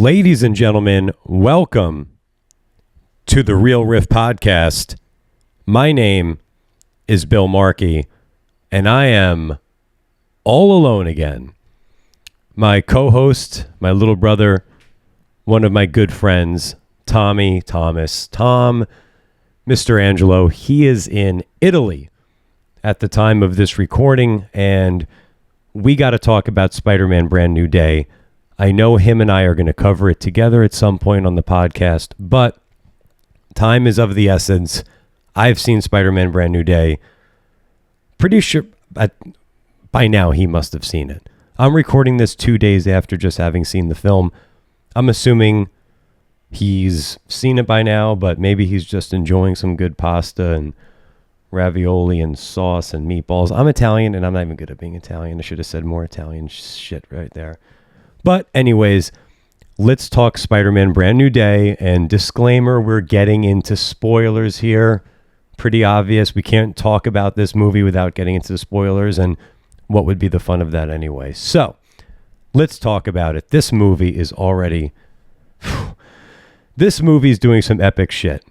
Ladies and gentlemen, welcome to the Reel Riff podcast. My name is Bill Markey, and I am all alone again. My co-host, my little brother, one of my good friends, Tom, Mr. Angelo, he is in Italy at the time of this recording, and we got to talk about Spider-Man Brand New Day. I know him and I are going to cover it together at some point on the podcast, but time is of the essence. I've seen Spider-Man Brand New Day. Pretty sure by now he must have seen it. I'm recording this 2 days after just having seen the film. I'm assuming he's seen it by now, but maybe he's just enjoying some good pasta and ravioli and sauce and meatballs. I'm Italian, and I'm not even good at being Italian. I should have said more Italian shit right there. But anyways, let's talk Spider-Man Brand New Day. And disclaimer, we're getting into spoilers here. Pretty obvious. We can't talk about this movie without getting into the spoilers. And what would be the fun of that anyway? So let's talk about it. This movie is doing some epic shit.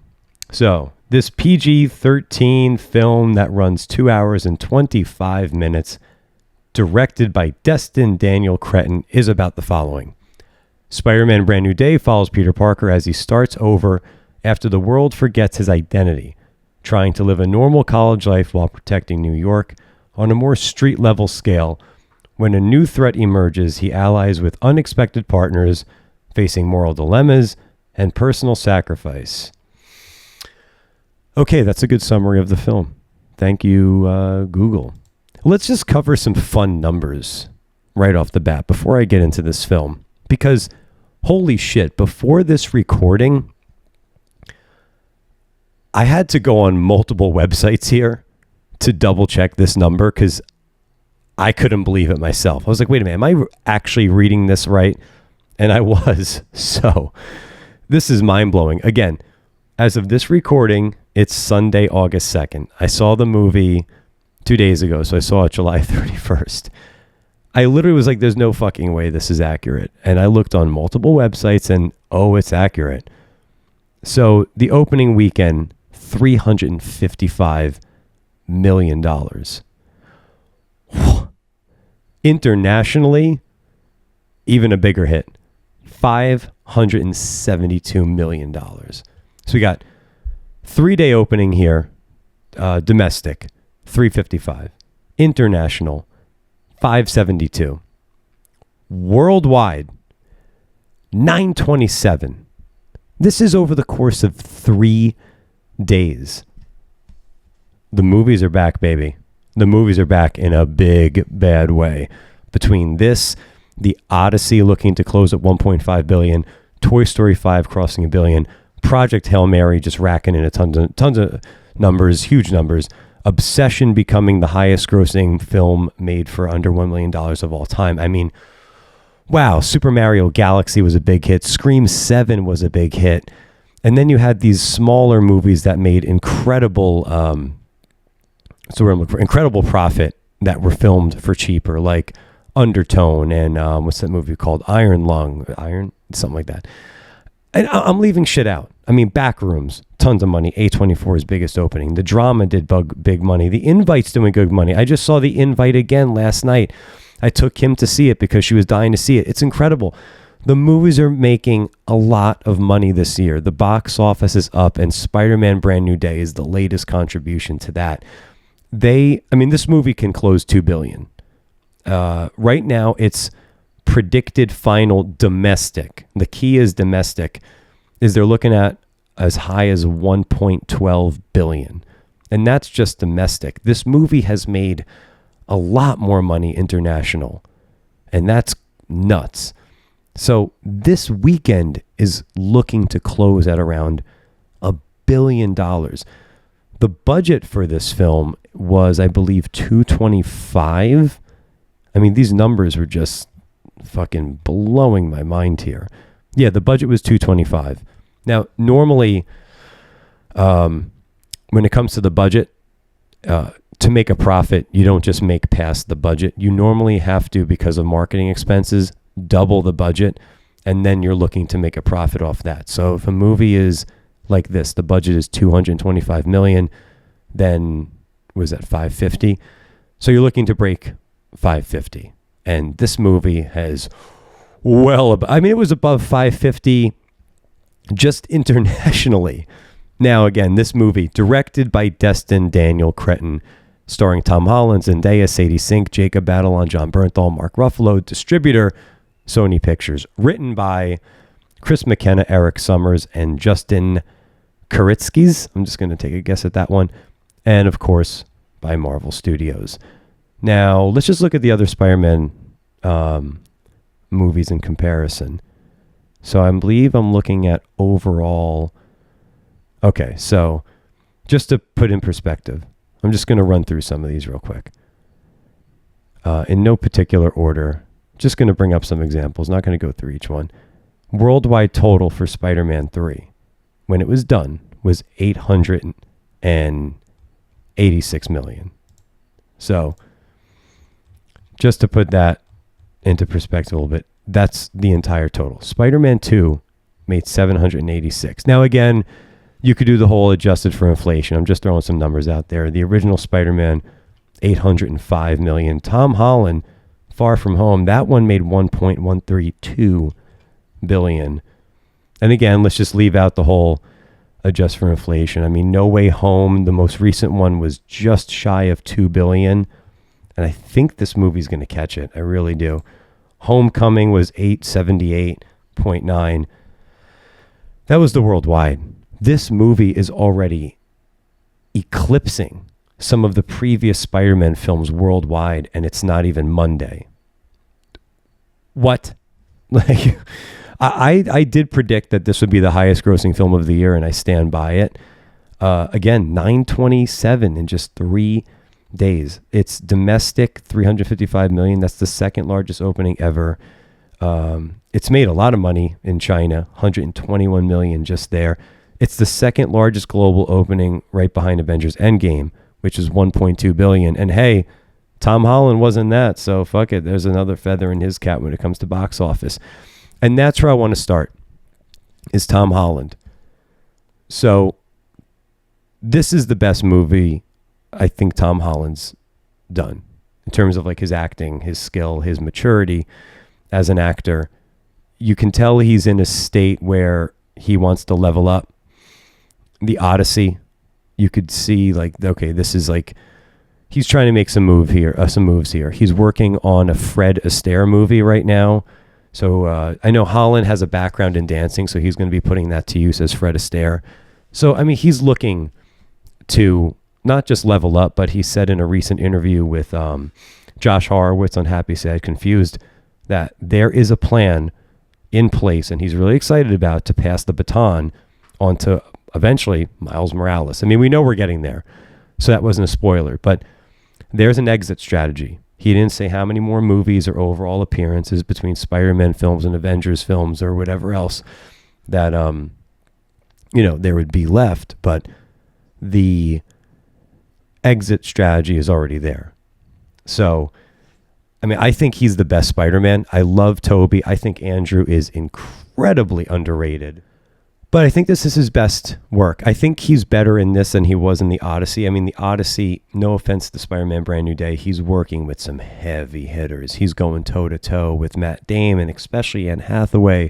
So this PG-13 film that runs 2 hours and 25 minutes, directed by Destin Daniel Cretton, is about the following. Spider-Man Brand New Day follows Peter Parker as he starts over after the world forgets his identity, trying to live a normal college life while protecting New York on a more street-level scale. When a new threat emerges, he allies with unexpected partners, facing moral dilemmas and personal sacrifice. Okay, that's a good summary of the film. Thank you, Google. Let's just cover some fun numbers right off the bat before I get into this film. Because, holy shit, before this recording, I had to go on multiple websites here to double check this number because I couldn't believe it myself. I was like, wait a minute, am I actually reading this right? And I was. So, this is mind-blowing. Again, as of this recording, it's Sunday, August 2nd. I saw the movie 2 days ago, so I saw it July 31st. I literally was like, there's no fucking way this is accurate. And I looked on multiple websites and, oh, it's accurate. So the opening weekend, $355 million. Internationally, even a bigger hit, $572 million. So we got 3-day opening here, domestic, 355. International, 572. Worldwide, 927. This is over the course of 3 days. The movies are back, baby. The movies are back in a big, bad way. Between this, The Odyssey looking to close at $1.5 billion, Toy Story 5 crossing $1 billion, Project Hail Mary just racking in tons of numbers, huge numbers. Obsession becoming the highest grossing film made for under $1 million of all time. I mean, wow, Super Mario Galaxy was a big hit. Scream 7 was a big hit. And then you had these smaller movies that made incredible profit that were filmed for cheaper, like Undertone and what's that movie called? Something like that. And I'm leaving shit out. I mean, Backrooms, tons of money. A24's biggest opening. The Drama did big money. The Invite's doing good money. I just saw The Invite again last night. I took Kim to see it because she was dying to see it. It's incredible. The movies are making a lot of money this year. The box office is up, and Spider-Man Brand New Day is the latest contribution to that. This movie can close $2 billion. Right now, it's predicted final domestic. The key is domestic. Is they're looking at as high as $1.12 billion. And that's just domestic. This movie has made a lot more money international. And that's nuts. So this weekend is looking to close at around $1 billion. The budget for this film was, I believe, $225. I mean, these numbers were just fucking blowing my mind here. Yeah, the budget was $225. Now, normally, when it comes to the budget, to make a profit, you don't just make past the budget. You normally have to, because of marketing expenses, double the budget. and then you're looking to make a profit off that. So if a movie is like this, the budget is 225 million, then was that 550? So you're looking to break 550. And this movie has it was above 550 just internationally. Now, again, this movie, directed by Destin Daniel Cretton, starring Tom Holland, Zendaya, Sadie Sink, Jacob Batalon, John Bernthal, Mark Ruffalo, distributor, Sony Pictures. Written by Chris McKenna, Eric Summers, and Justin Kuritzkis. I'm just going to take a guess at that one. And, of course, by Marvel Studios. Now, let's just look at the other Spider-Man movies in comparison. So I believe I'm looking at overall. Okay, so just to put in perspective, I'm just going to run through some of these real quick. In no particular order, just going to bring up some examples, not going to go through each one. Worldwide total for Spider-Man 3, when it was done, was $886 million. So just to put that into perspective a little bit, that's the entire total. Spider-Man 2 made $786. Now, again, you could do the whole adjusted for inflation. I'm just throwing some numbers out there. The original Spider-Man, $805 million. Tom Holland, Far From Home, that one made $1.132 billion. And again, let's just leave out the whole adjust for inflation. I mean, No Way Home, the most recent one, was just shy of $2 billion. And I think this movie's going to catch it. I really do. Homecoming was 878.9. That was the worldwide. This movie is already eclipsing some of the previous Spider-Man films worldwide, and it's not even Monday. What? Like, I did predict that this would be the highest grossing film of the year, and I stand by it. Again, 927 in just 3 days. It's domestic, 355 million. That's the second largest opening ever. It's made a lot of money in China, 121 million just there. It's the second largest global opening, right behind Avengers Endgame, which is 1.2 billion. And hey, Tom Holland wasn't that, so fuck it. There's another feather in his cap when it comes to box office. And that's where I want to start, is Tom Holland. So this is the best movie I think Tom Holland's done in terms of like his acting, his skill, his maturity as an actor. You can tell he's in a state where he wants to level up. The Odyssey, you could see like, okay, this is like, he's trying to make some moves here. He's working on a Fred Astaire movie right now. So I know Holland has a background in dancing, so he's going to be putting that to use as Fred Astaire. So, I mean, he's looking to not just level up, but he said in a recent interview with Josh Horowitz on Happy, Sad, Confused, that there is a plan in place, and he's really excited about, to pass the baton on to eventually Miles Morales. I mean, we know we're getting there, so that wasn't a spoiler, but there's an exit strategy. He didn't say how many more movies or overall appearances between Spider-Man films and Avengers films or whatever else that, there would be left, but the exit strategy is already there. So, I mean, I think he's the best Spider-Man. I love Tobey. I think Andrew is incredibly underrated. But I think this is his best work. I think he's better in this than he was in the Odyssey. I mean, the Odyssey, no offense to Spider-Man Brand New Day, he's working with some heavy hitters. He's going toe-to-toe with Matt Damon, especially Anne Hathaway,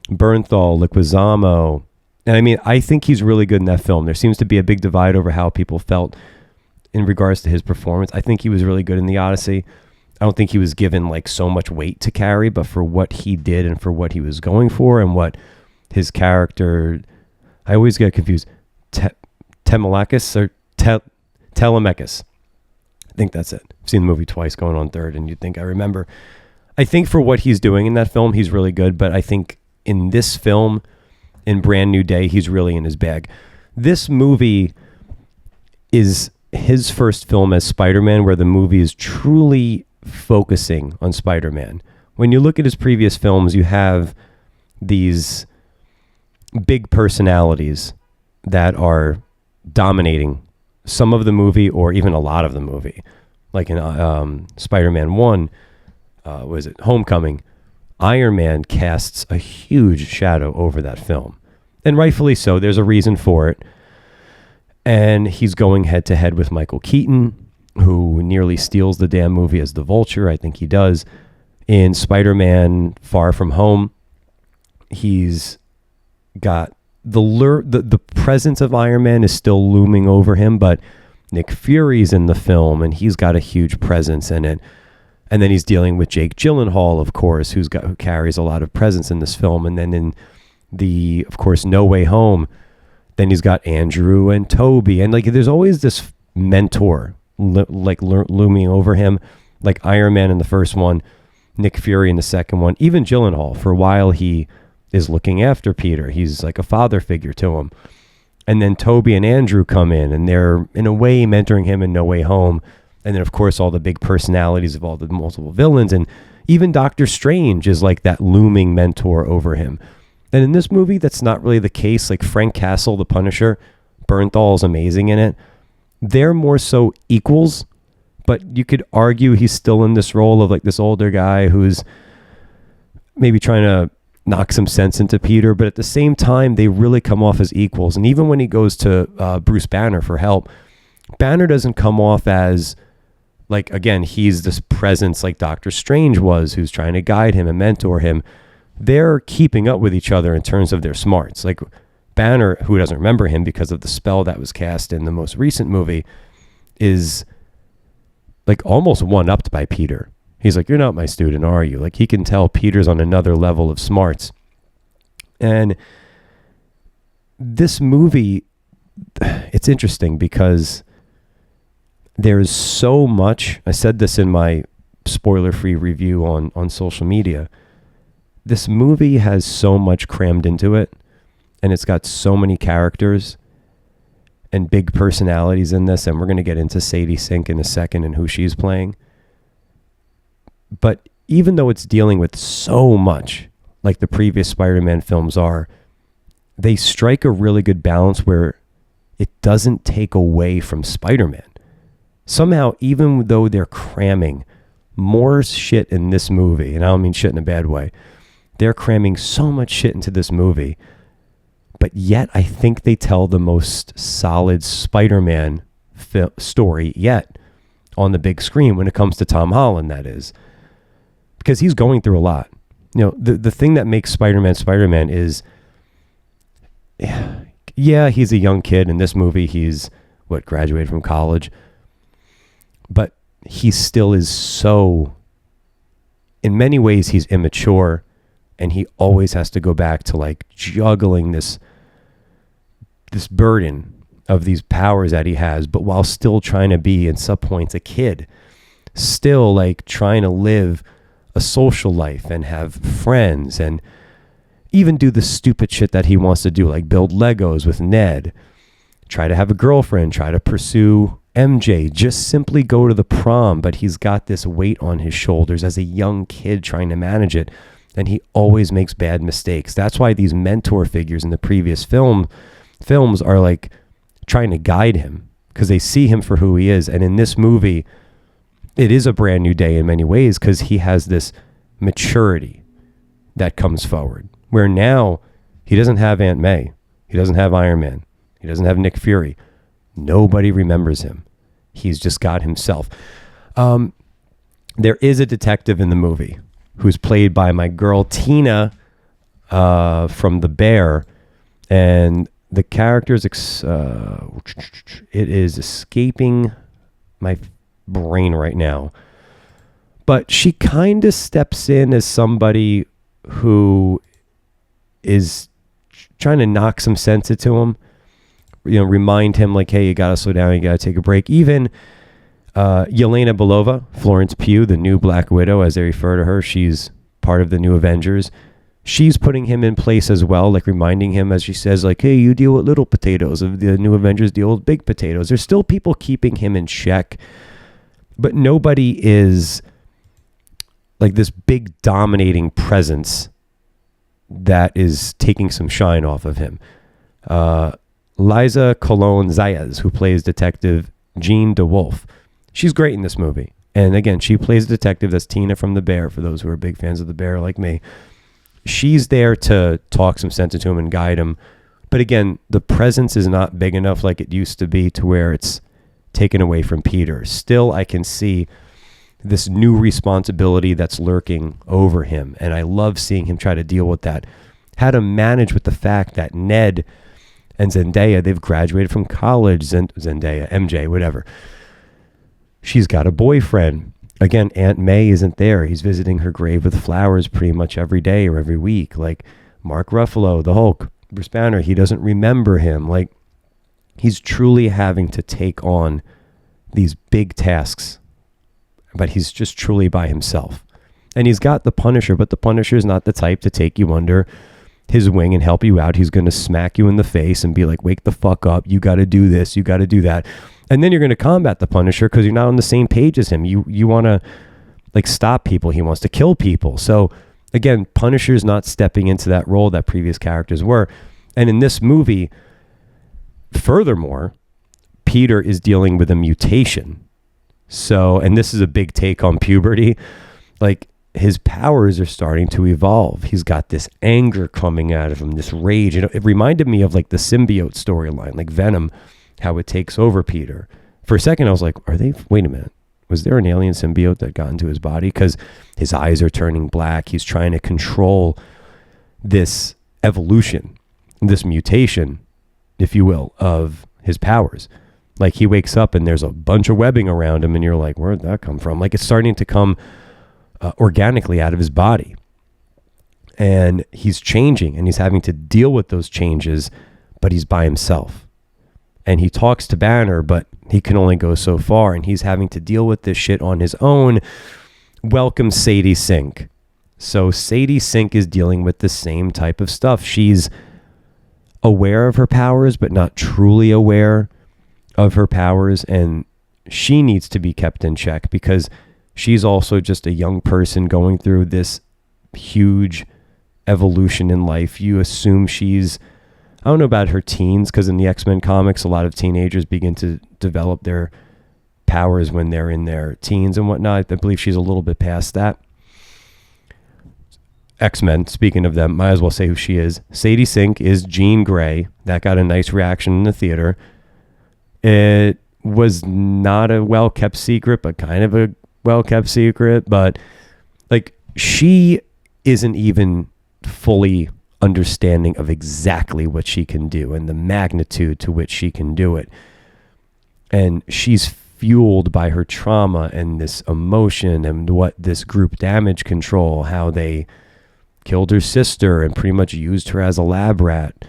Bernthal, Leguizamo. And I mean, I think he's really good in that film. There seems to be a big divide over how people felt in regards to his performance. I think he was really good in the Odyssey. I don't think he was given like so much weight to carry, but for what he did and for what he was going for and what his character, I always get confused, Telemachus or Telemachus. I think that's it. I've seen the movie twice, going on third, and you'd think I remember. I think for what he's doing in that film, he's really good, but I think in this film, in Brand New Day, he's really in his bag. This movie is his first film as Spider-Man, where the movie is truly focusing on Spider-Man. When you look at his previous films, you have these big personalities that are dominating some of the movie or even a lot of the movie. Like in Spider-Man 1, was it Homecoming? Iron Man casts a huge shadow over that film. And rightfully so. There's a reason for it. And he's going head to head with Michael Keaton, who nearly steals the damn movie as the Vulture. I think he does. In Spider-Man Far From Home, he's got the presence of Iron Man is still looming over him, but Nick Fury's in the film and he's got a huge presence in it. And then he's dealing with Jake Gyllenhaal, of course, who carries a lot of presence in this film. And then in the, of course, No Way Home, then he's got Andrew and Toby. And like, there's always this mentor looming over him, like Iron Man in the first one, Nick Fury in the second one, even Gyllenhaal. For a while, he is looking after Peter. He's like a father figure to him. And then Toby and Andrew come in and they're in a way mentoring him in No Way Home. And then, of course, all the big personalities of all the multiple villains. And even Doctor Strange is like that looming mentor over him. And in this movie, that's not really the case. Like Frank Castle, the Punisher, Bernthal's amazing in it. They're more so equals, but you could argue he's still in this role of like this older guy who's maybe trying to knock some sense into Peter. But at the same time, they really come off as equals. And even when he goes to Bruce Banner for help, Banner doesn't come off as like, again, he's this presence like Doctor Strange was, who's trying to guide him and mentor him. They're keeping up with each other in terms of their smarts. Like Banner, who doesn't remember him because of the spell that was cast in the most recent movie, is like almost one-upped by Peter. He's like, you're not my student, are you? Like he can tell Peter's on another level of smarts. And this movie, it's interesting because there's so much. I said this in my spoiler-free review on social media. This movie has so much crammed into it, and it's got so many characters and big personalities in this, and we're going to get into Sadie Sink in a second and who she's playing. But even though it's dealing with so much, like the previous Spider-Man films are, they strike a really good balance where it doesn't take away from Spider-Man. Somehow, even though they're cramming more shit in this movie, and I don't mean shit in a bad way, they're cramming so much shit into this movie, but yet I think they tell the most solid Spider-Man story yet on the big screen when it comes to Tom Holland, that is. Because he's going through a lot. You know, the thing that makes Spider-Man is, yeah, he's a young kid. In this movie, he's, graduated from college. But he still is so, in many ways, he's immature. And he always has to go back to like juggling this burden of these powers that he has, but while still trying to be, in some points, a kid. Still like trying to live a social life and have friends and even do the stupid shit that he wants to do, like build Legos with Ned, try to have a girlfriend, try to pursue MJ, just simply go to the prom. But he's got this weight on his shoulders as a young kid trying to manage it. And he always makes bad mistakes. That's why these mentor figures in the previous films are like trying to guide him because they see him for who he is. And in this movie, it is a brand new day in many ways because he has this maturity that comes forward where now he doesn't have Aunt May. He doesn't have Iron Man. He doesn't have Nick Fury. Nobody remembers him. He's just got himself. There is a detective in the movie who's played by my girl Tina from The Bear, and the character's it is escaping my brain right now, but she kind of steps in as somebody who is trying to knock some sense into him, remind him like, hey, you gotta slow down, you gotta take a break. Even Yelena Belova, Florence Pugh, the new Black Widow, as they refer to her, she's part of the new Avengers. She's putting him in place as well, like reminding him, as she says, like, hey, you deal with little potatoes. The new Avengers deal with big potatoes. There's still people keeping him in check, but nobody is like this big dominating presence that is taking some shine off of him. Liza Colon Zayas, who plays Detective Jean DeWolf, she's great in this movie. And again, she plays a detective. That's Tina from The Bear, for those who are big fans of The Bear like me. She's there to talk some sense into him and guide him. But again, the presence is not big enough like it used to be to where it's taken away from Peter. Still, I can see this new responsibility that's lurking over him. And I love seeing him try to deal with that. How to manage with the fact that Ned and Zendaya, they've graduated from college. Zendaya, MJ, whatever. She's got a boyfriend. Again, Aunt May isn't there. He's visiting her grave with flowers pretty much every day or every week. Like Mark Ruffalo, the Hulk, Bruce Banner, he doesn't remember him. Like, he's truly having to take on these big tasks, but he's just truly by himself. And he's got the Punisher, but the Punisher is not the type to take you under his wing and help you out. He's going to smack you in the face and be like, wake the fuck up. You got to do this. You got to do that. And then you're going to combat the Punisher because you're not on the same page as him. You want to like stop people. He wants to kill people. So again, Punisher's not stepping into that role that previous characters were. And in this movie, furthermore, Peter is dealing with a mutation. So, and this is a big take on puberty. Like, his powers are starting to evolve. He's got this anger coming out of him, this rage. It reminded me of like the symbiote storyline, like Venom, how it takes over Peter. For a second, I was like, wait a minute. Was there an alien symbiote that got into his body? Because his eyes are turning black. He's trying to control this evolution, this mutation, if you will, of his powers. Like, he wakes up and there's a bunch of webbing around him and you're like, where'd that come from? Like, it's starting to come organically out of his body. And he's changing and he's having to deal with those changes, but he's by himself. And he talks to Banner, but he can only go so far. And he's having to deal with this shit on his own. Welcome Sadie Sink. So Sadie Sink is dealing with the same type of stuff. She's aware of her powers, but not truly aware of her powers. And she needs to be kept in check because she's also just a young person going through this huge evolution in life. You assume she's, I don't know about her teens, because in the X-Men comics, a lot of teenagers begin to develop their powers when they're in their teens and whatnot. I believe she's a little bit past that. X-Men, speaking of them, might as well say who she is. Sadie Sink is Jean Grey. That got a nice reaction in the theater. It was not a well-kept secret, but kind of a well-kept secret. But like, she isn't even fully understanding of exactly what she can do and the magnitude to which she can do it. And she's fueled by her trauma and this emotion and what this group damage control, how they killed her sister and pretty much used her as a lab rat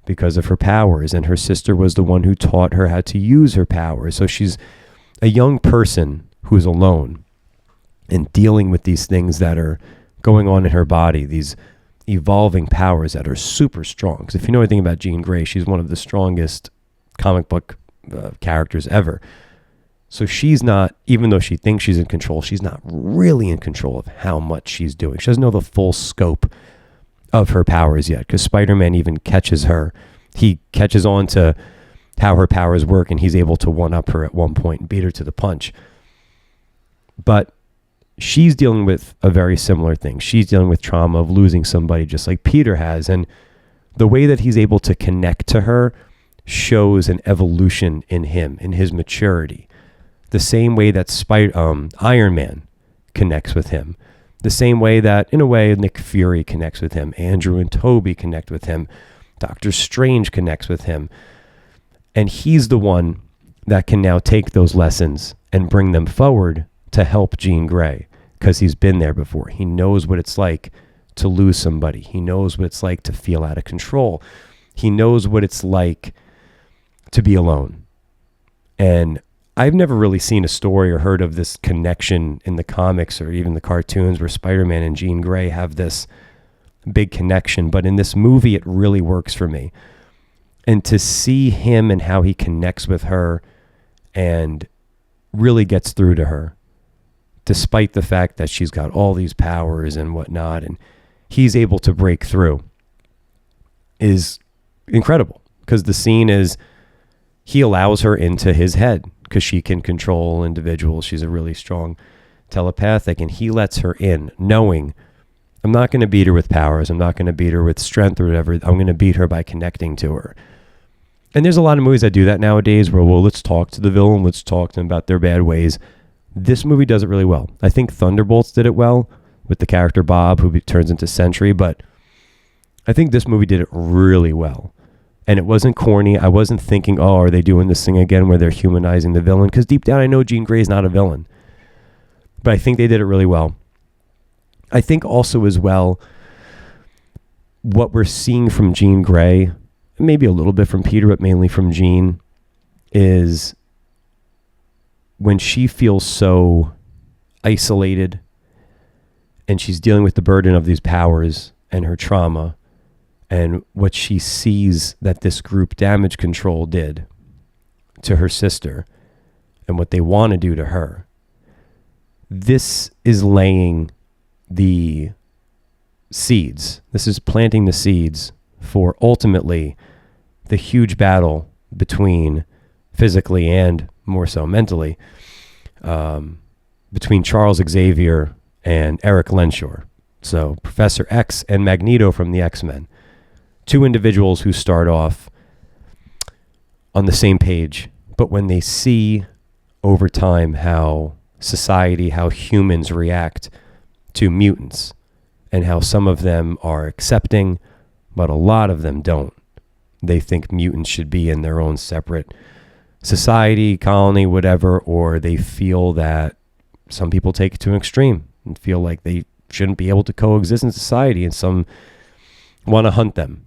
because of her powers. And her sister was the one who taught her how to use her powers. So she's a young person who's alone and dealing with these things that are going on in her body, these evolving powers that are super strong. Because if you know anything about Jean Grey, she's one of the strongest comic book characters ever. So she's not, even though she thinks she's in control, she's not really in control of how much she's doing. She doesn't know the full scope of her powers yet, because Spider-Man even catches her. He catches on to how her powers work, and he's able to one-up her at one point and beat her to the punch. But she's dealing with a very similar thing. She's dealing with trauma of losing somebody just like Peter has. And the way that he's able to connect to her shows an evolution in him, in his maturity. The same way that Iron Man connects with him. The same way that, in a way, Nick Fury connects with him. Andrew and Toby connect with him. Doctor Strange connects with him. And he's the one that can now take those lessons and bring them forward to help Jean Grey, because he's been there before. He knows what it's like to lose somebody. He knows what it's like to feel out of control. He knows what it's like to be alone. And I've never really seen a story or heard of this connection in the comics or even the cartoons where Spider-Man and Jean Grey have this big connection. But in this movie, it really works for me. And to see him and how he connects with her and really gets through to her, despite the fact that she's got all these powers and whatnot, and he's able to break through, is incredible. Because the scene is, he allows her into his head, because she can control individuals. She's a really strong telepathic, and he lets her in, knowing I'm not going to beat her with powers. I'm not going to beat her with strength or whatever. I'm going to beat her by connecting to her. And there's a lot of movies that do that nowadays where, well, let's talk to the villain. Let's talk to them about their bad ways. This movie does it really well. I think Thunderbolts did it well with the character Bob, who turns into Sentry, but I think this movie did it really well. And it wasn't corny. I wasn't thinking, oh, are they doing this thing again where they're humanizing the villain? Because deep down, I know Jean Grey's not a villain. But I think they did it really well. I think also as well, what we're seeing from Jean Grey, maybe a little bit from Peter, but mainly from Jean, is when she feels so isolated and she's dealing with the burden of these powers and her trauma and what she sees that this group Damage Control did to her sister and what they want to do to her. This is laying the seeds. This is planting the seeds for ultimately the huge battle between, physically and more so mentally, between Charles Xavier and Eric Lenshaw. So Professor X and Magneto from the X-Men. Two individuals who start off on the same page, but when they see over time how society, how humans react to mutants, and how some of them are accepting, but a lot of them don't. They think mutants should be in their own separate society, colony, whatever, or they feel that some people take it to an extreme and feel like they shouldn't be able to coexist in society, and some want to hunt them.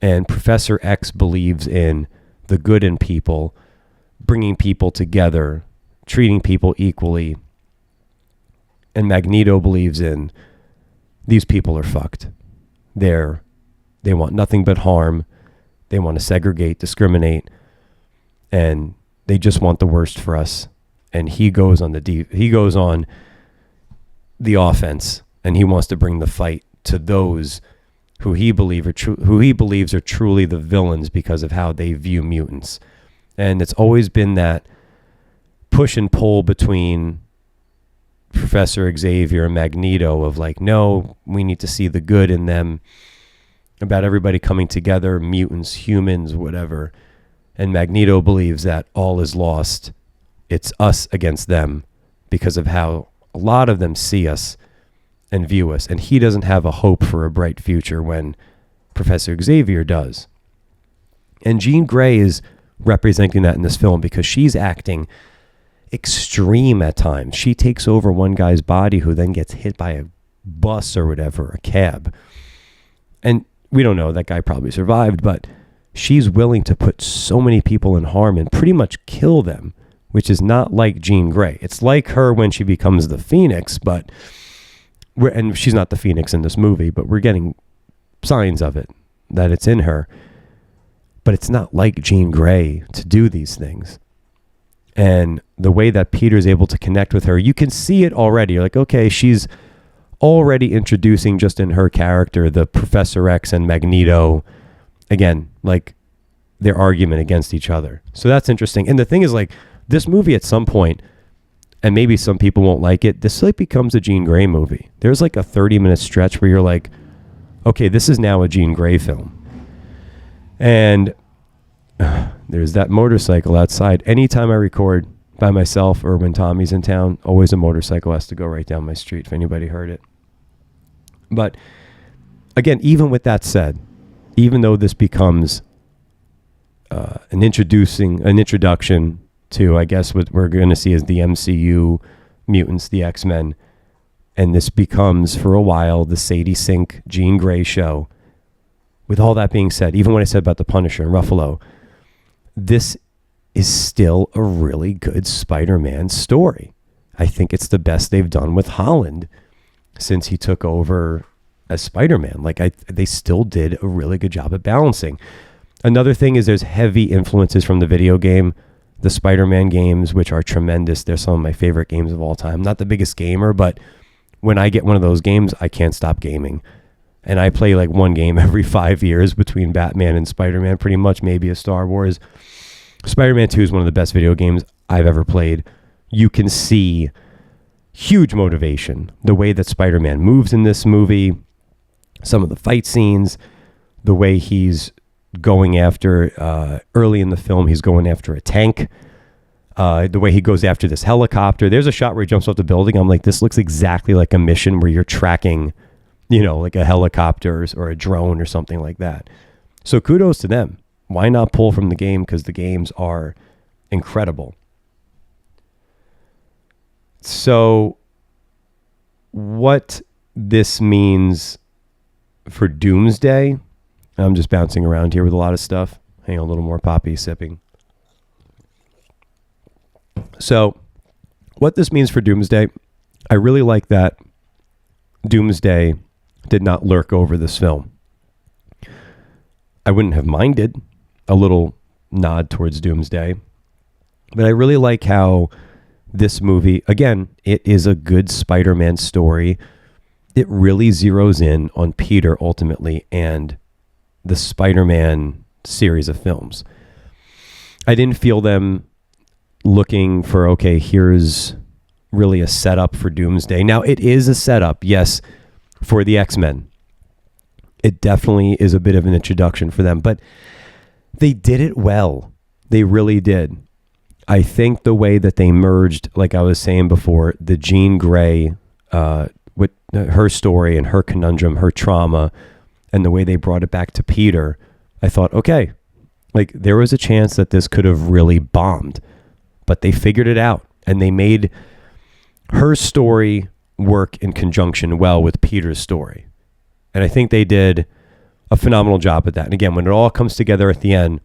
And Professor X believes in the good in people, bringing people together, treating people equally. And Magneto believes in these people are fucked. They want nothing but harm. They want to segregate, discriminate, and they just want the worst for us. And he goes on the offense, and he wants to bring the fight to those who he believes are truly the villains because of how they view mutants. And it's always been that push and pull between Professor Xavier and Magneto of like, no, we need to see the good in them, about everybody coming together, mutants, humans, whatever. And Magneto believes that all is lost. It's us against them because of how a lot of them see us and view us. And he doesn't have a hope for a bright future when Professor Xavier does. And Jean Grey is representing that in this film because she's acting extreme at times. She takes over one guy's body who then gets hit by a bus or whatever, a cab. And we don't know, that guy probably survived, but she's willing to put so many people in harm and pretty much kill them, which is not like Jean Grey. It's like her when she becomes the Phoenix, but and she's not the Phoenix in this movie, but we're getting signs of it, that it's in her. But it's not like Jean Grey to do these things. And the way that Peter's able to connect with her, you can see it already. You're like, okay, she's already introducing just in her character the Professor X and Magneto, again, like their argument against each other. So that's interesting. And the thing is, like, this movie at some point, and maybe some people won't like it, this like becomes a Jean Grey movie. There's like a 30-minute stretch where you're like, okay, this is now a Jean Grey film. And there's that motorcycle outside. Anytime I record by myself or when Tommy's in town, always a motorcycle has to go right down my street, if anybody heard it. But again, even with that said, even though this becomes an introduction to, I guess, what we're going to see as the MCU mutants, the X-Men, and this becomes, for a while, the Sadie Sink, Jean Grey show. With all that being said, even what I said about the Punisher and Ruffalo, this is still a really good Spider-Man story. I think it's the best they've done with Holland since he took over as Spider-Man. Like, they still did a really good job at balancing. Another thing is there's heavy influences from the video game, the Spider-Man games, which are tremendous. They're some of my favorite games of all time. I'm not the biggest gamer, but when I get one of those games, I can't stop gaming. And I play like one game every 5 years between Batman and Spider-Man, pretty much, maybe a Star Wars. Spider-Man 2 is one of the best video games I've ever played. You can see huge motivation. The way that Spider-Man moves in this movie, some of the fight scenes, the way he's going after, early in the film, he's going after a tank. The way he goes after this helicopter. There's a shot where he jumps off the building. I'm like, this looks exactly like a mission where you're tracking, like a helicopter or a drone or something like that. So kudos to them. Why not pull from the game? Because the games are incredible. So what this means for Doomsday, I'm just bouncing around here with a lot of stuff. Hang on, a little more poppy sipping. So what this means for Doomsday, I really like that Doomsday did not lurk over this film. I wouldn't have minded a little nod towards Doomsday, but I really like how this movie, again, it is a good Spider-Man story. It really zeroes in on Peter ultimately and the Spider-Man series of films. I didn't feel them looking for, okay, here's really a setup for Doomsday. Now, it is a setup, yes, for the X-Men. It definitely is a bit of an introduction for them, but they did it well. They really did. I think the way that they merged, like I was saying before, the Jean Grey, with her story and her conundrum, her trauma, and the way they brought it back to Peter, I thought, okay, like there was a chance that this could have really bombed, but they figured it out and they made her story work in conjunction well with Peter's story. And I think they did a phenomenal job at that. And again, when it all comes together at the end,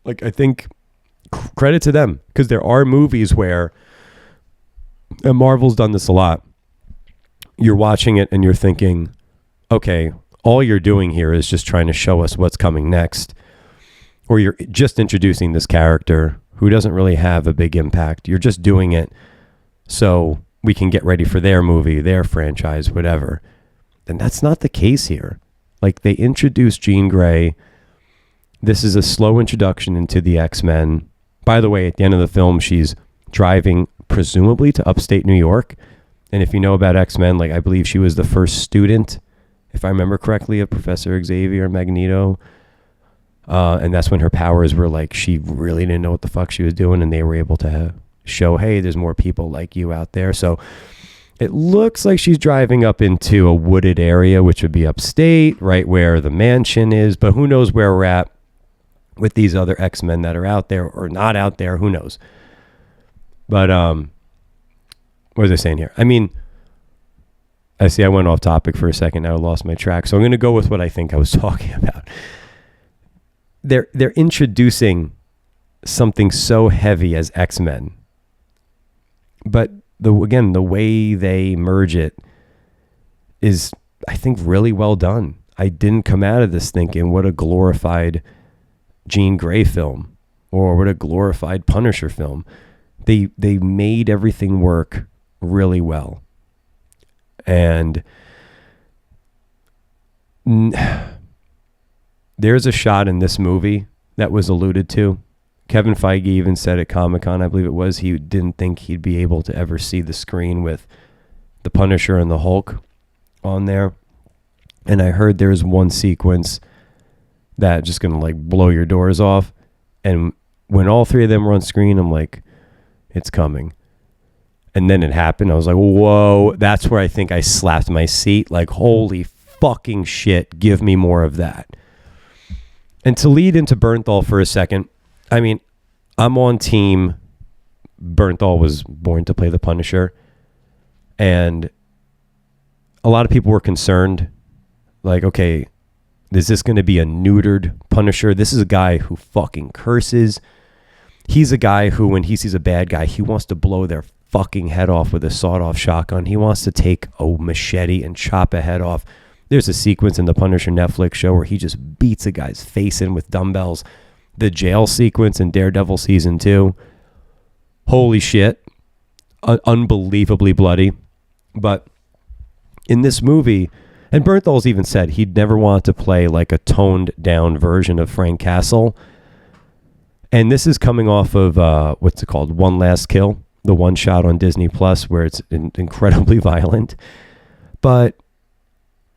like I think credit to them, because there are movies where, and Marvel's done this a lot, you're watching it and you're thinking, okay, all you're doing here is just trying to show us what's coming next. Or you're just introducing this character who doesn't really have a big impact. You're just doing it so we can get ready for their movie, their franchise, whatever. And that's not the case here. Like they introduced Jean Grey. This is a slow introduction into the X-Men. By the way, at the end of the film, she's driving presumably to upstate New York. And if you know about X-Men, like I believe she was the first student, if I remember correctly, of Professor Xavier Magneto. And that's when her powers were like, she really didn't know what the fuck she was doing. And they were able to show, hey, there's more people like you out there. So it looks like she's driving up into a wooded area, which would be upstate, right where the mansion is. But who knows where we're at with these other X-Men that are out there or not out there. Who knows? But what was I saying here? I mean, I see I went off topic for a second. Now I lost my track. So I'm going to go with what I think I was talking about. They're introducing something so heavy as X-Men. But the way they merge it is, I think, really well done. I didn't come out of this thinking, what a glorified Jean Grey film or what a glorified Punisher film. They made everything work really well. And there's a shot in this movie that was alluded to. Kevin Feige even said at Comic-Con, I believe it was, he didn't think he'd be able to ever see the screen with the Punisher and the Hulk on there. And I heard there's one sequence that just going to like blow your doors off. And when all three of them were on screen, I'm like, it's coming. And then it happened. I was like, whoa, that's where I think I slapped my seat. Like, holy fucking shit, give me more of that. And to lead into Bernthal for a second, I mean, I'm on team Bernthal was born to play the Punisher. And a lot of people were concerned. Like, okay, is this going to be a neutered Punisher? This is a guy who fucking curses. He's a guy who, when he sees a bad guy, he wants to blow their fucking head off with a sawed-off shotgun. He wants to take a machete and chop a head off. There's a sequence in the Punisher Netflix show where he just beats a guy's face in with dumbbells. The jail sequence in Daredevil season 2. Holy shit. Unbelievably bloody. But in this movie, and Bernthal's even said he'd never want to play like a toned down version of Frank Castle. And this is coming off of what's it called? One Last Kill, the one shot on Disney Plus, where it's incredibly violent. But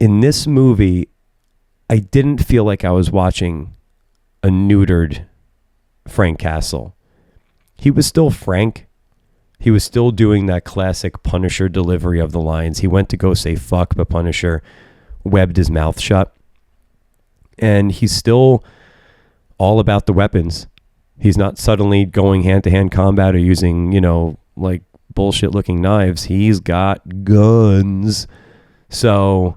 in this movie, I didn't feel like I was watching a neutered Frank Castle. He was still Frank. He was still doing that classic Punisher delivery of the lines. He went to go say fuck, but Punisher webbed his mouth shut. And he's still all about the weapons. He's not suddenly going hand-to-hand combat or using, like bullshit-looking knives. He's got guns. So,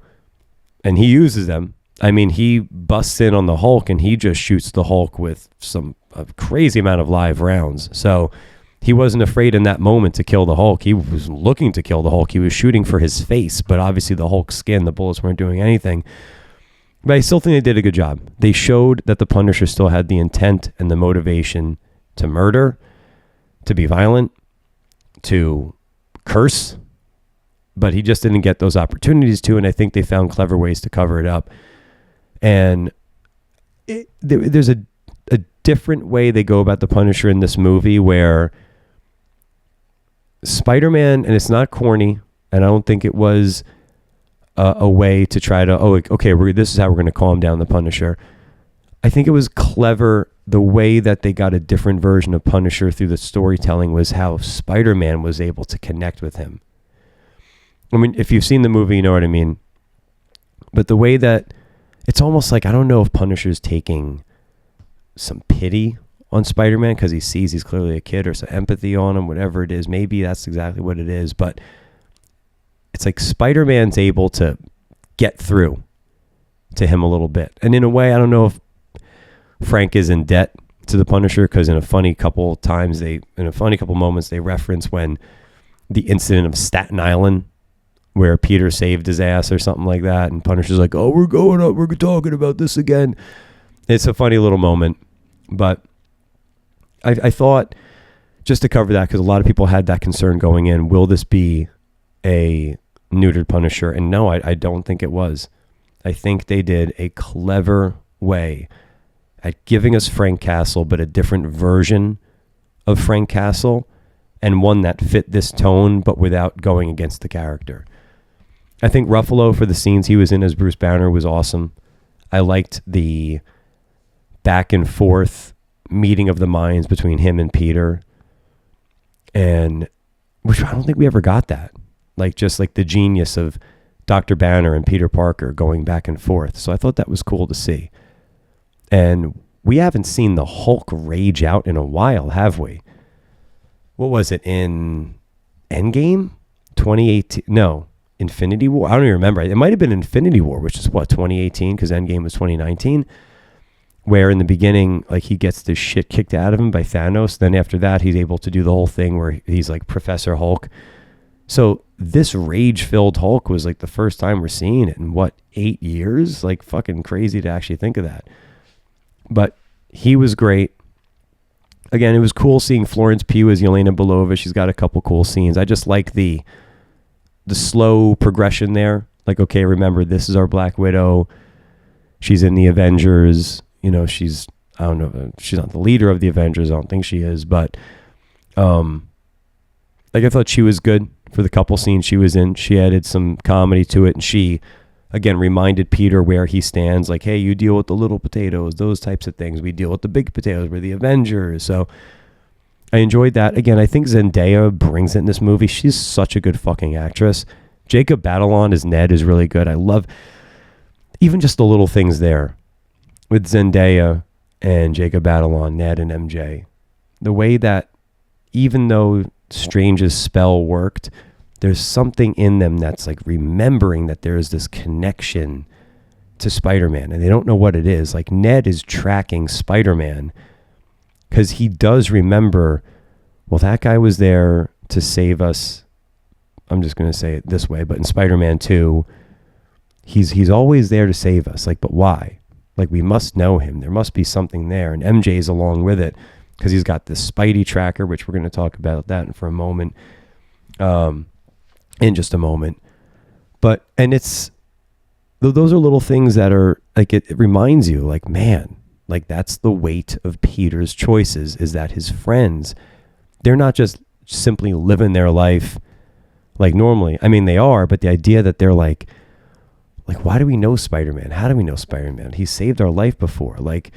and he uses them. I mean, he busts in on the Hulk and he just shoots the Hulk with a crazy amount of live rounds. So he wasn't afraid in that moment to kill the Hulk. He was looking to kill the Hulk. He was shooting for his face, but obviously the Hulk's skin, the bullets weren't doing anything. But I still think they did a good job. They showed that the Punisher still had the intent and the motivation to murder, to be violent, to curse, but he just didn't get those opportunities to, and I think they found clever ways to cover it up. And there's a different way they go about the Punisher in this movie where Spider-Man, and it's not corny, and I don't think it was a way to try to, this is how we're going to calm down the Punisher. I think it was clever. The way that they got a different version of Punisher through the storytelling was how Spider-Man was able to connect with him. I mean, if you've seen the movie, you know what I mean. But the way that it's almost like, I don't know if Punisher's taking some pity on Spider-Man because he sees he's clearly a kid, or some empathy on him, whatever it is. Maybe that's exactly what it is. But it's like Spider-Man's able to get through to him a little bit. And in a way, I don't know if Frank is in debt to the Punisher, because in a funny couple moments, they reference when the incident of Staten Island, where Peter saved his ass or something like that. And Punisher's like, oh, we're going up. We're talking about this again. It's a funny little moment. But I thought, just to cover that, because a lot of people had that concern going in, will this be a neutered Punisher? And no, I don't think it was. I think they did a clever way at giving us Frank Castle, but a different version of Frank Castle, and one that fit this tone, but without going against the character. I think Ruffalo, for the scenes he was in as Bruce Banner, was awesome. I liked the back and forth meeting of the minds between him and Peter, and which I don't think we ever got that. Like, just like the genius of Dr. Banner and Peter Parker going back and forth. So I thought that was cool to see. And we haven't seen the Hulk rage out in a while, have we? What was it, in Endgame? 2018? No, Infinity War? I don't even remember. It might have been Infinity War, which is 2018, because Endgame was 2019, where in the beginning, like, he gets the shit kicked out of him by Thanos. Then after that, he's able to do the whole thing where he's like Professor Hulk. So this rage-filled Hulk was like the first time we're seeing it in 8 years? Like, fucking crazy to actually think of that. But he was great. Again, it was cool seeing Florence Pugh as Yelena Belova. She's got a couple cool scenes. I just like the slow progression there. Like, okay, remember, this is our Black Widow. She's in the Avengers. She's, I don't know, she's not the leader of the Avengers. I don't think she is. But I thought she was good for the couple scenes she was in. She added some comedy to it, and she, again, reminded Peter where he stands. Like, hey, you deal with the little potatoes, those types of things. We deal with the big potatoes. We're the Avengers. So I enjoyed that. Again, I think Zendaya brings it in this movie. She's such a good fucking actress. Jacob Batalon as Ned is really good. I love even just the little things there with Zendaya and Jacob Batalon, Ned and MJ. The way that, even though Strange's spell worked, there's something in them that's like remembering that there is this connection to Spider-Man, and they don't know what it is. Like, Ned is tracking Spider-Man because he does remember, well, that guy was there to save us. I'm just going to say it this way, but in Spider-Man 2, he's always there to save us. Like, but why? Like, we must know him. There must be something there. And MJ's along with it because he's got this Spidey tracker, which we're going to talk about that for a moment, in just a moment. And it's, those are little things that are like, it reminds you, like, man, Like, that's the weight of Peter's choices, is that his friends, they're not just simply living their life like normally. I mean, they are, but the idea that they're like, why do we know Spider-Man? How do we know Spider-Man? He saved our life before. Like,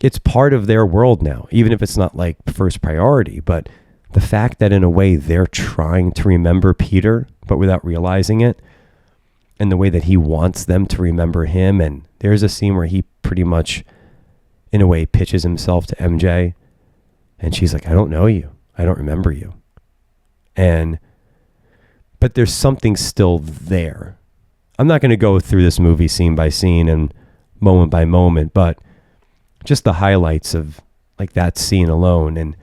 it's part of their world now, even if it's not like first priority. But the fact that in a way they're trying to remember Peter, but without realizing it, and the way that he wants them to remember him. And there's a scene where he pretty much, in a way, pitches himself to MJ. And she's like, I don't know you. I don't remember you. But there's something still there. I'm not going to go through this movie scene by scene and moment by moment, but just the highlights of like that scene alone. And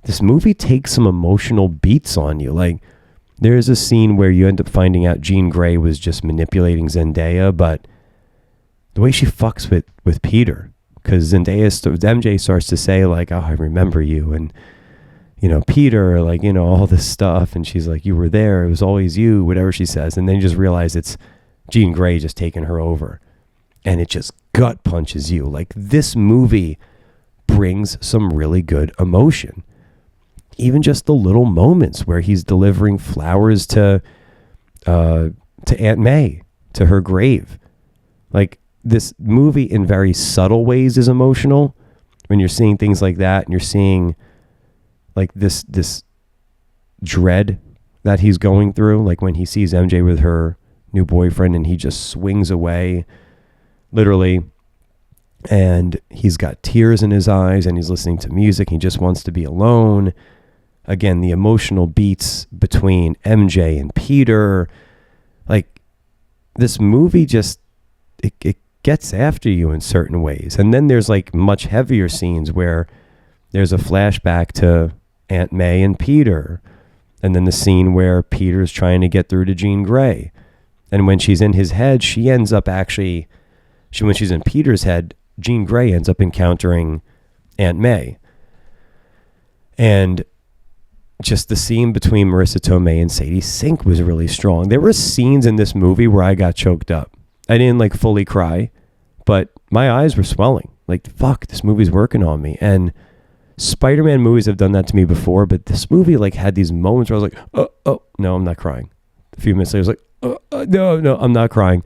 this movie takes some emotional beats on you. Like, there's a scene where you end up finding out Jean Grey was just manipulating Zendaya, but the way she fucks with Peter, because MJ starts to say like, oh, I remember you. And, you know, Peter, like, you know, all this stuff. And she's like, you were there. It was always you, whatever she says. And then you just realize it's Jean Grey just taking her over. And it just gut punches you. Like, this movie brings some really good emotion. Even just the little moments where he's delivering flowers to Aunt May, to her grave. Like, this movie in very subtle ways is emotional when you're seeing things like that, and you're seeing like this dread that he's going through. Like when he sees MJ with her new boyfriend and he just swings away, literally, and he's got tears in his eyes and he's listening to music. He just wants to be alone. Again, the emotional beats between MJ and Peter, like, this movie just, it gets after you in certain ways. And then there's like much heavier scenes where there's a flashback to Aunt May and Peter. And then the scene where Peter's trying to get through to Jean Grey. And when she's in his head, she ends up actually, when she's in Peter's head, Jean Grey ends up encountering Aunt May. And just the scene between Marissa Tomei and Sadie Sink was really strong. There were scenes in this movie where I got choked up. I didn't like fully cry, but my eyes were swelling. Like, fuck, this movie's working on me. And Spider-Man movies have done that to me before, but this movie like had these moments where I was like, oh, no, I'm not crying. A few minutes later, I was like, no, I'm not crying.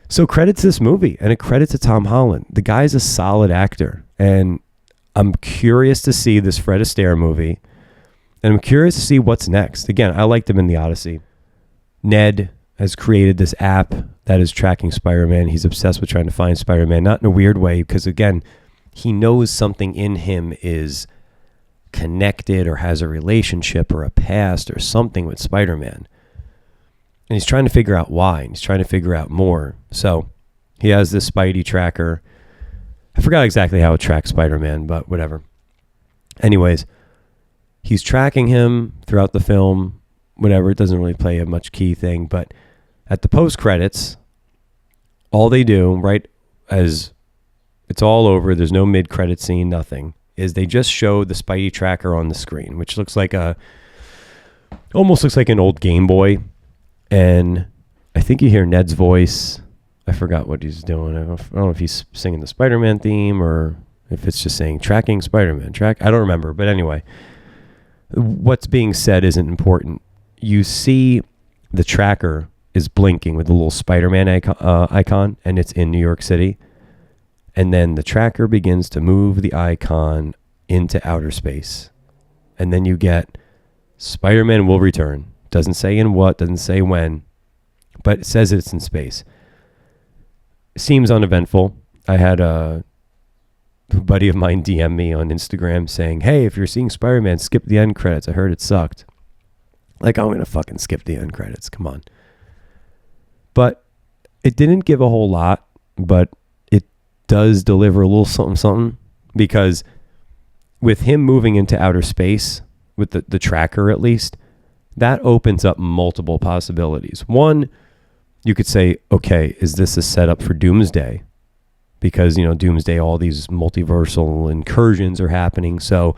So credit to this movie, and a credit to Tom Holland. The guy's a solid actor, and I'm curious to see this Fred Astaire movie, and I'm curious to see what's next. Again, I liked him in The Odyssey. Ned has created this app that is tracking Spider-Man. He's obsessed with trying to find Spider-Man, not in a weird way, because again, he knows something in him is connected or has a relationship or a past or something with Spider-Man. And he's trying to figure out why, and he's trying to figure out more. So he has this Spidey tracker. I forgot exactly how it tracks Spider-Man, but whatever. Anyways, he's tracking him throughout the film, whatever. It doesn't really play a much key thing, but at the post-credits, all they do, right as it's all over, there's no mid-credit scene, nothing, is they just show the Spidey tracker on the screen, which looks like almost looks like an old Game Boy. And I think you hear Ned's voice. I forgot what he's doing. I don't know if he's singing the Spider-Man theme or if it's just saying tracking Spider-Man. I don't remember. But anyway, what's being said isn't important. You see the tracker is blinking with the little Spider-Man icon, and it's in New York City. And then the tracker begins to move the icon into outer space. And then you get Spider-Man will return. Doesn't say in what, doesn't say when, but it says it's in space. Seems uneventful. I had a buddy of mine DM me on Instagram saying, hey, if you're seeing Spider-Man, skip the end credits. I heard it sucked. Like, I'm going to fucking skip the end credits. Come on. But it didn't give a whole lot, but it does deliver a little something, because with him moving into outer space, with the tracker at least, that opens up multiple possibilities. One, you could say, okay, is this a setup for Doomsday? Because, you know, Doomsday, all these multiversal incursions are happening. So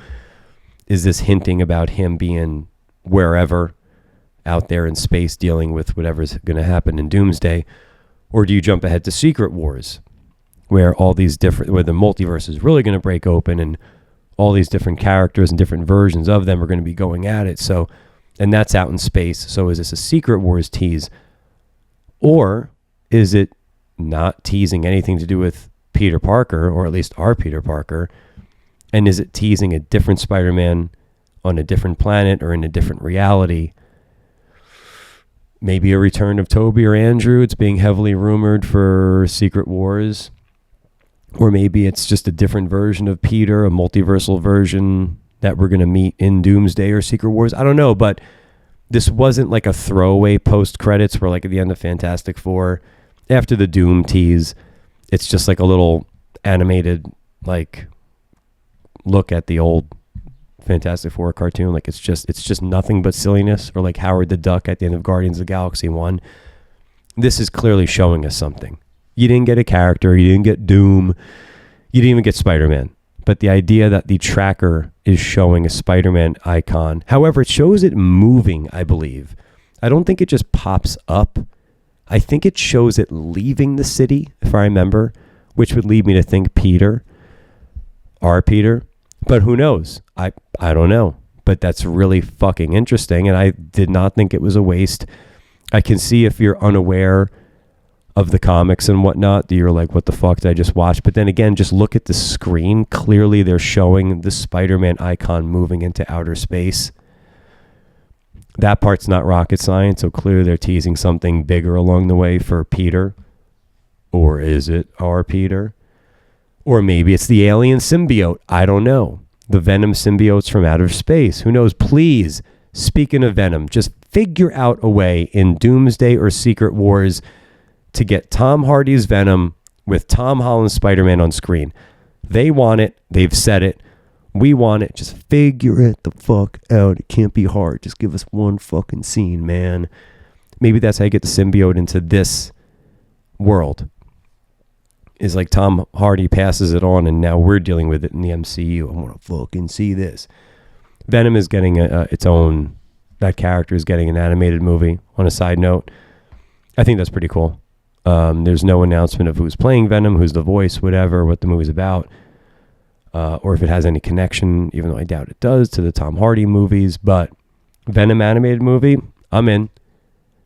is this hinting about him being wherever out there in space dealing with whatever's going to happen in Doomsday? Or do you jump ahead to Secret Wars, where all these different, where the multiverse is really going to break open and all these different characters and different versions of them are going to be going at it. So, and that's out in space. So is this a Secret Wars tease? Or is it not teasing anything to do with Peter Parker, or at least our Peter Parker? And is it teasing a different Spider-Man on a different planet or in a different reality? Maybe a return of Toby or Andrew. It's being heavily rumored for Secret Wars. Or maybe it's just a different version of Peter, a multiversal version that we're going to meet in Doomsday or Secret Wars. I don't know, but this wasn't like a throwaway post-credits where like at the end of Fantastic Four, after the Doom tease, it's just like a little animated like look at the old Fantastic Four cartoon. Like it's just nothing but silliness, or like Howard the Duck at the end of Guardians of the Galaxy 1. This is clearly showing us something. You didn't get a character, you didn't get Doom, you didn't even get Spider-Man. But the idea that the tracker is showing a Spider-Man icon, however, it shows it moving, I believe. I don't think it just pops up. I think it shows it leaving the city, if I remember, which would lead me to think Peter, our Peter. But who knows? I don't know. But that's really fucking interesting, and I did not think it was a waste. I can see if you're unaware of the comics and whatnot, that you're like, what the fuck did I just watch? But then again, just look at the screen. Clearly they're showing the Spider-Man icon moving into outer space. That part's not rocket science, so clearly they're teasing something bigger along the way for Peter. Or is it our Peter? Or maybe it's the alien symbiote. I don't know. The Venom symbiotes from outer space. Who knows? Please, speaking of Venom, just figure out a way in Doomsday or Secret Wars to get Tom Hardy's Venom with Tom Holland's Spider-Man on screen. They want it. They've said it. We want it. Just figure it the fuck out. It can't be hard. Just give us one fucking scene, man. Maybe that's how you get the symbiote into this world. Is like Tom Hardy passes it on and now we're dealing with it in the MCU. I want to fucking see this. Venom is getting its own, that character is getting an animated movie. On a side note, I think that's pretty cool. There's no announcement of who's playing Venom, who's the voice, whatever, what the movie's about, or if it has any connection, even though I doubt it does, to the Tom Hardy movies. But Venom animated movie, I'm in.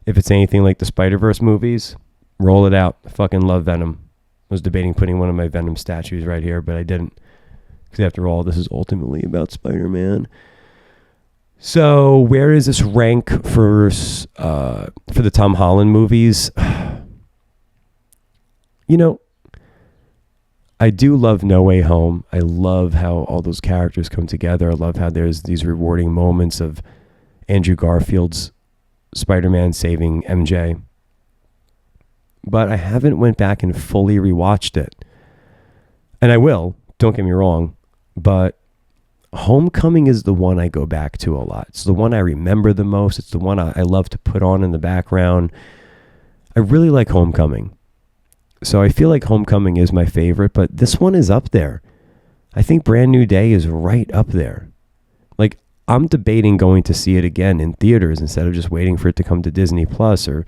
If it's anything like the Spider-Verse movies, roll it out. I fucking love Venom. I was debating putting one of my Venom statues right here, but I didn't. Because after all, this is ultimately about Spider-Man. So where is this rank for the Tom Holland movies? You know, I do love No Way Home. I love how all those characters come together. I love how there's these rewarding moments of Andrew Garfield's Spider-Man saving MJ. But I haven't went back and fully rewatched it. And I will, don't get me wrong, but Homecoming is the one I go back to a lot. It's the one I remember the most. It's the one I love to put on in the background. I really like Homecoming. So I feel like Homecoming is my favorite, but this one is up there. I think Brand New Day is right up there. Like, I'm debating going to see it again in theaters instead of just waiting for it to come to Disney Plus or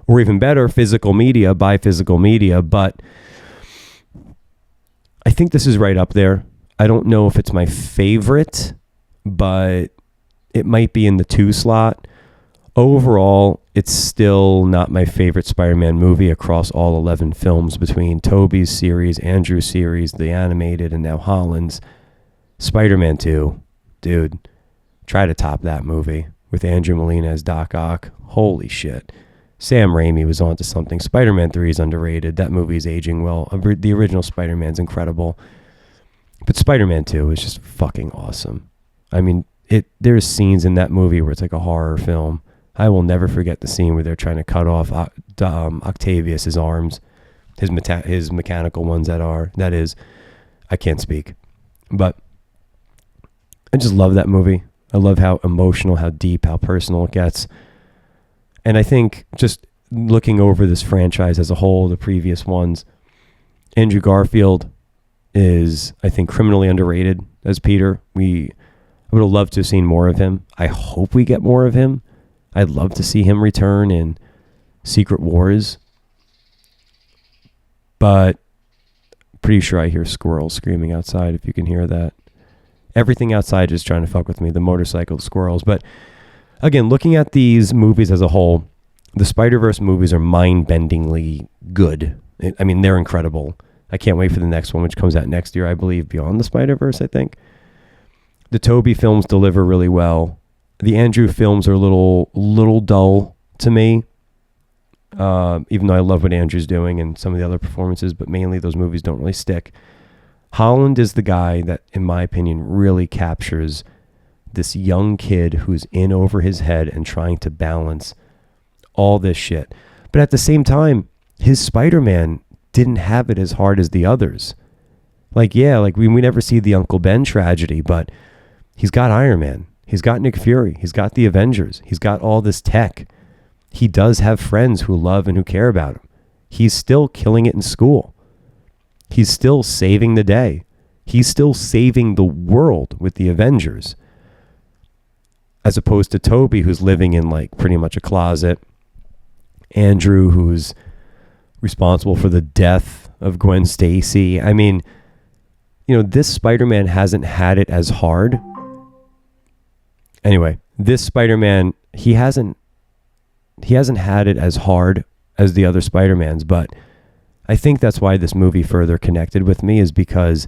even better, physical media, buy physical media. But I think this is right up there. I don't know if it's my favorite, but it might be in the 2 slot. Overall, it's still not my favorite Spider-Man movie across all 11 films between Tobey's series, Andrew's series, the animated, and now Holland's. Spider-Man 2, dude, try to top that movie with Andrew Molina as Doc Ock. Holy shit. Sam Raimi was onto something. Spider-Man 3 is underrated. That movie is aging well. The original Spider-Man's incredible. But Spider-Man 2 is just fucking awesome. I mean, there's scenes in that movie where it's like a horror film. I will never forget the scene where they're trying to cut off Octavius's arms, his mechanical ones that is, I can't speak. But I just love that movie. I love how emotional, how deep, how personal it gets. And I think just looking over this franchise as a whole, the previous ones, Andrew Garfield is, I think, criminally underrated as Peter. I would have loved to have seen more of him. I hope we get more of him. I'd love to see him return in Secret Wars. But pretty sure I hear squirrels screaming outside, if you can hear that. Everything outside is trying to fuck with me, the motorcycle, squirrels. But again, looking at these movies as a whole, the Spider-Verse movies are mind-bendingly good. I mean, they're incredible. I can't wait for the next one, which comes out next year, I believe, Beyond the Spider-Verse, I think. The Tobey films deliver really well. The Andrew films are a little dull to me, even though I love what Andrew's doing and some of the other performances, but mainly those movies don't really stick. Holland is the guy that, in my opinion, really captures this young kid who's in over his head and trying to balance all this shit. But at the same time, his Spider-Man didn't have it as hard as the others. Like, yeah, like we never see the Uncle Ben tragedy, but he's got Iron Man. He's got Nick Fury. He's got the Avengers. He's got all this tech. He does have friends who love and who care about him. He's still killing it in school. He's still saving the day. He's still saving the world with the Avengers. As opposed to Tobey, who's living in like pretty much a closet. Andrew, who's responsible for the death of Gwen Stacy. I mean, you know, this Spider-Man hasn't had it as hard. Anyway, this Spider-Man, he hasn't had it as hard as the other Spider-Mans, but I think that's why this movie further connected with me, is because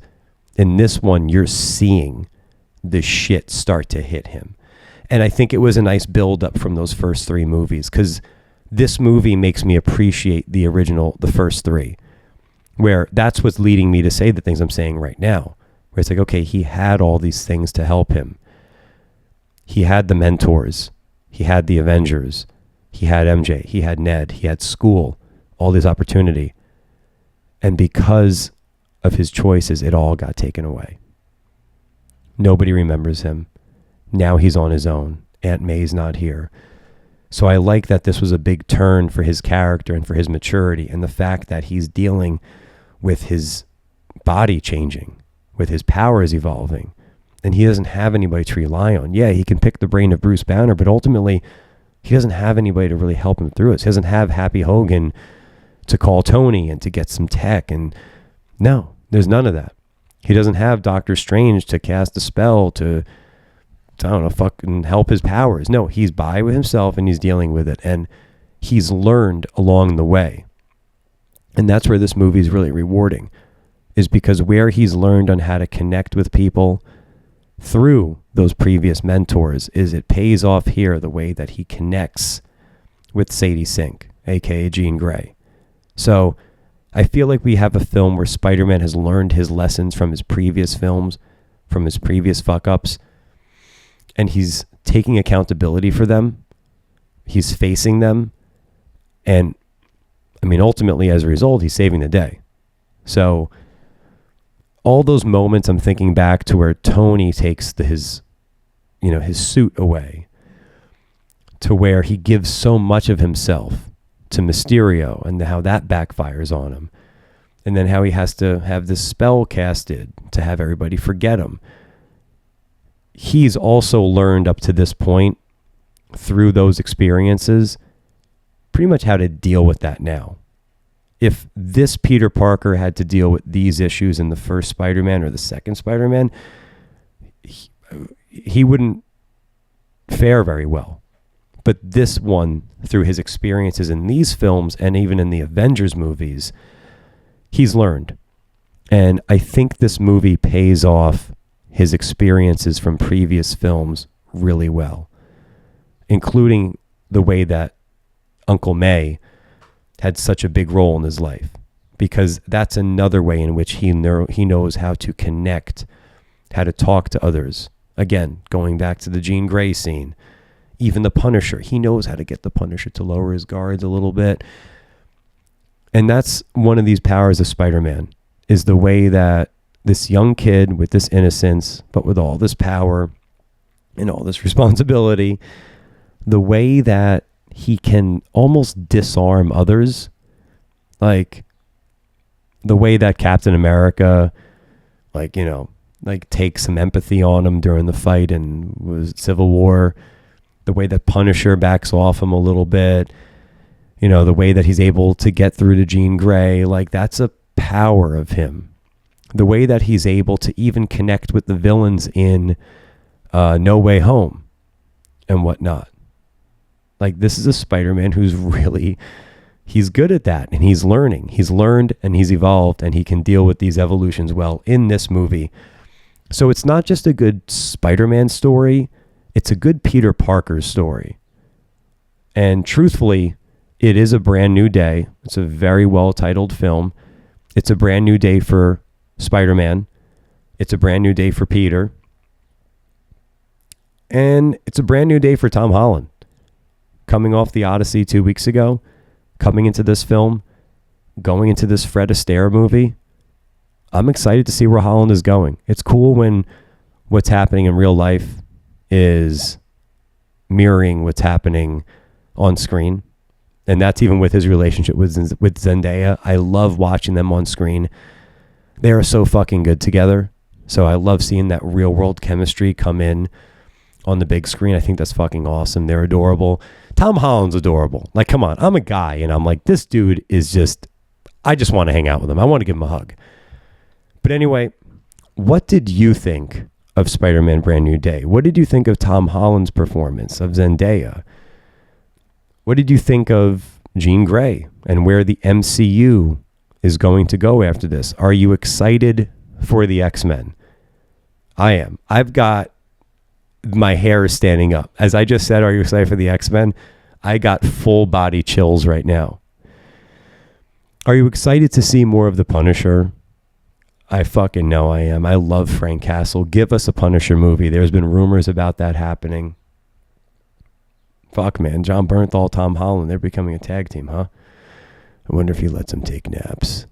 in this one, you're seeing the shit start to hit him. And I think it was a nice build up from those first three movies, because this movie makes me appreciate the first three, where that's what's leading me to say the things I'm saying right now, where it's like, okay, he had all these things to help him. He had the mentors. He had the Avengers. He had MJ. He had Ned. He had school, all this opportunity. And because of his choices, it all got taken away. Nobody remembers him. Now he's on his own. Aunt May's not here. So I like that this was a big turn for his character and for his maturity, and the fact that he's dealing with his body changing, with his powers evolving, and he doesn't have anybody to rely on. Yeah, he can pick the brain of Bruce Banner, but ultimately he doesn't have anybody to really help him through it. He doesn't have Happy Hogan to call Tony and to get some tech, and no, there's none of that. He doesn't have Doctor Strange to cast a spell to, I don't know, fucking help his powers. No, he's by with himself and he's dealing with it. And he's learned along the way. And that's where this movie is really rewarding, is because where he's learned on how to connect with people through those previous mentors, is it pays off here the way that he connects with Sadie Sink, aka Jean Grey. So I feel like we have a film where Spider-Man has learned his lessons from his previous films, from his previous fuck-ups, and he's taking accountability for them. He's facing them. And I mean, ultimately, as a result, he's saving the day. So all those moments, I'm thinking back to where Tony takes his suit away, to where he gives so much of himself to Mysterio and how that backfires on him. And then how he has to have this spell casted to have everybody forget him. He's also learned up to this point, through those experiences, pretty much how to deal with that now. If this Peter Parker had to deal with these issues in the first Spider-Man or the second Spider-Man, he wouldn't fare very well. But this one, through his experiences in these films and even in the Avengers movies, he's learned. And I think this movie pays off his experiences from previous films really well, including the way that Uncle May had such a big role in his life, because that's another way in which he knows how to connect, how to talk to others. Again, going back to the Jean Grey scene, even the Punisher, he knows how to get the Punisher to lower his guards a little bit. And that's one of these powers of Spider-Man, is the way that this young kid with this innocence, but with all this power and all this responsibility, the way that he can almost disarm others, like the way that Captain America, takes some empathy on him during the fight in Civil War, the way that Punisher backs off him a little bit, the way that he's able to get through to Jean Grey, like that's a power of him The way that he's able to even connect with the villains in No Way Home and whatnot. Like, this is a Spider-Man who's really, he's good at that, and he's learning. He's learned and he's evolved, and he can deal with these evolutions well in this movie. So it's not just a good Spider-Man story, it's a good Peter Parker story. And truthfully, it is a brand new day. It's a very well-titled film. It's a brand new day for Spider-Man. It's a brand new day for Peter. And it's a brand new day for Tom Holland. Coming off the Odyssey 2 weeks ago, coming into this film, going into this Fred Astaire movie, I'm excited to see where Holland is going. It's cool when what's happening in real life is mirroring what's happening on screen. And that's even with his relationship with Zendaya. I love watching them on screen. They are so fucking good together. So I love seeing that real world chemistry come in on the big screen. I think that's fucking awesome. They're adorable. Tom Holland's adorable. Like, come on, I'm a guy and I'm like, this dude is just, I just want to hang out with him. I want to give him a hug. But anyway, what did you think of Spider-Man Brand New Day? What did you think of Tom Holland's performance, of Zendaya? What did you think of Jean Grey and where the MCU is going to go after this? Are you excited for the X-Men? I am. I've got, my hair is standing up. As I just said, are you excited for the X-Men? I got full body chills right now. Are you excited to see more of the Punisher? I fucking know I am. I love Frank Castle. Give us a Punisher movie. There's been rumors about that happening. Fuck, man. John Bernthal, Tom Holland, they're becoming a tag team, huh? I wonder if he lets them take naps.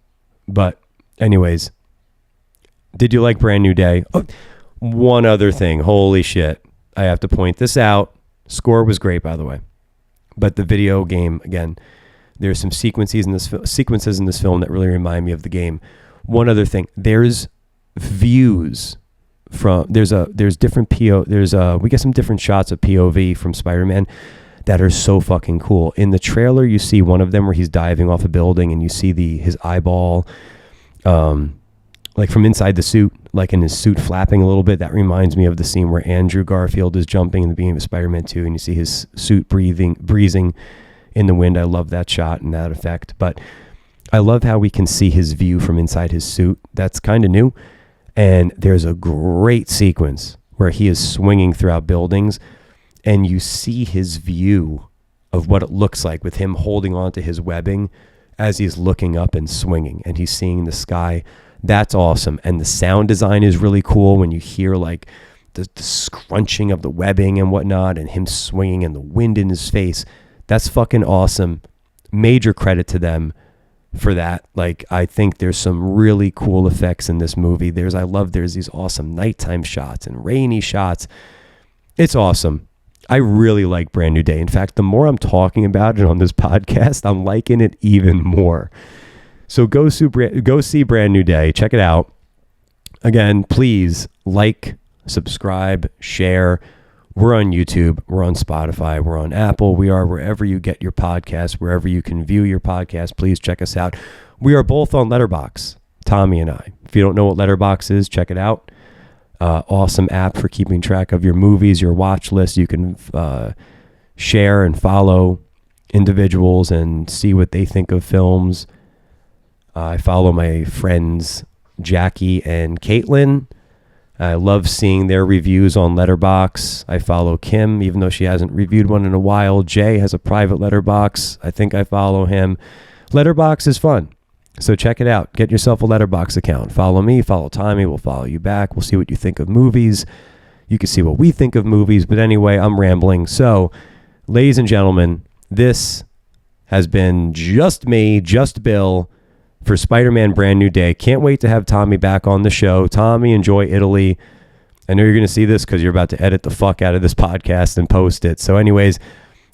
But anyways, did you like Brand New Day? Oh, one other thing. Holy shit. I have to point this out. Score was great, by the way. But the video game, again, there's some sequences in this film that really remind me of the game. One other thing. There's views from, we get some different shots of POV from Spider-Man that are so fucking cool. In the trailer, you see one of them where he's diving off a building and you see his eyeball, like from inside the suit, like in his suit flapping a little bit. That reminds me of the scene where Andrew Garfield is jumping in the beginning of Spider-Man 2 and you see his suit breezing in the wind. I love that shot and that effect. But I love how we can see his view from inside his suit. That's kind of new. And there's a great sequence where he is swinging throughout buildings and you see his view of what it looks like with him holding onto his webbing as he's looking up and swinging and he's seeing the sky. That's awesome. And the sound design is really cool when you hear like the scrunching of the webbing and whatnot and him swinging and the wind in his face. That's fucking awesome. Major credit to them for that. Like, I think there's some really cool effects in this movie. There's these awesome nighttime shots and rainy shots. It's awesome. I really like Brand New Day. In fact, the more I'm talking about it on this podcast, I'm liking it even more. So go see Brand New Day. Check it out. Again, please like, subscribe, share. We're on YouTube. We're on Spotify. We're on Apple. We are wherever you get your podcasts, wherever you can view your podcast. Please check us out. We are both on Letterboxd, Tommy and I. If you don't know what Letterboxd is, check it out. Awesome app for keeping track of your movies, your watch list. You can share and follow individuals and see what they think of films. I follow my friends Jackie and Caitlin. I love seeing their reviews on Letterboxd. I follow Kim, even though she hasn't reviewed one in a while. Jay has a private Letterboxd. I think I follow him. Letterboxd is fun. So check it out. Get yourself a Letterboxd account. Follow me, follow Tommy. We'll follow you back. We'll see what you think of movies. You can see what we think of movies. But anyway, I'm rambling. So, ladies and gentlemen, this has been just me, just Bill, for Spider-Man Brand New Day. Can't wait to have Tommy back on the show. Tommy, enjoy Italy. I know you're going to see this because you're about to edit the fuck out of this podcast and post it. So anyways,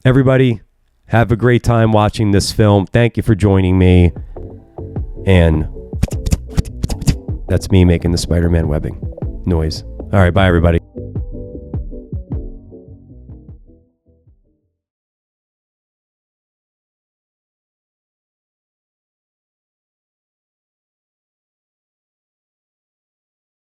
everybody, have a great time watching this film. Thank you for joining me. And that's me making the Spider-Man webbing noise. All right, bye everybody.